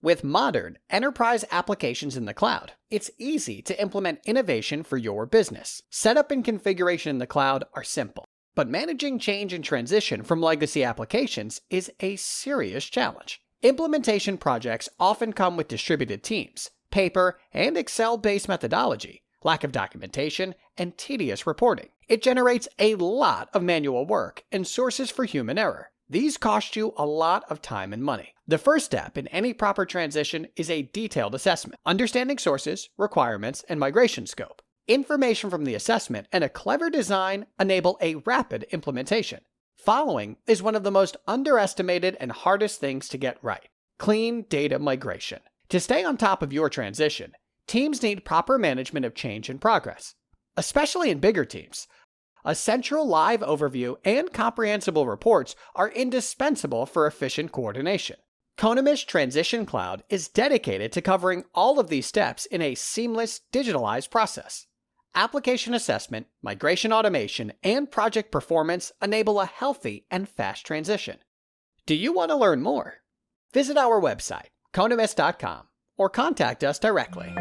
With modern, enterprise applications in the cloud, it's easy to implement innovation for your business. Setup and configuration in the cloud are simple, but managing change and transition from legacy applications is a serious challenge. Implementation projects often come with distributed teams, paper and Excel-based methodology, lack of documentation, and tedious reporting. It generates a lot of manual work and sources for human error. These cost you a lot of time and money. The first step in any proper transition is a detailed assessment, understanding sources, requirements, and migration scope. Information from the assessment and a clever design enable a rapid implementation. Following is one of the most underestimated and hardest things to get right: clean data migration. To stay on top of your transition, teams need proper management of change and progress. Especially in bigger teams, a central live overview and comprehensible reports are indispensable for efficient coordination. Conemis Transition Cloud is dedicated to covering all of these steps in a seamless, digitalized process. Application assessment, migration automation, and project performance enable a healthy and fast transition. Do you want to learn more? Visit our website, conemis.com, or contact us directly.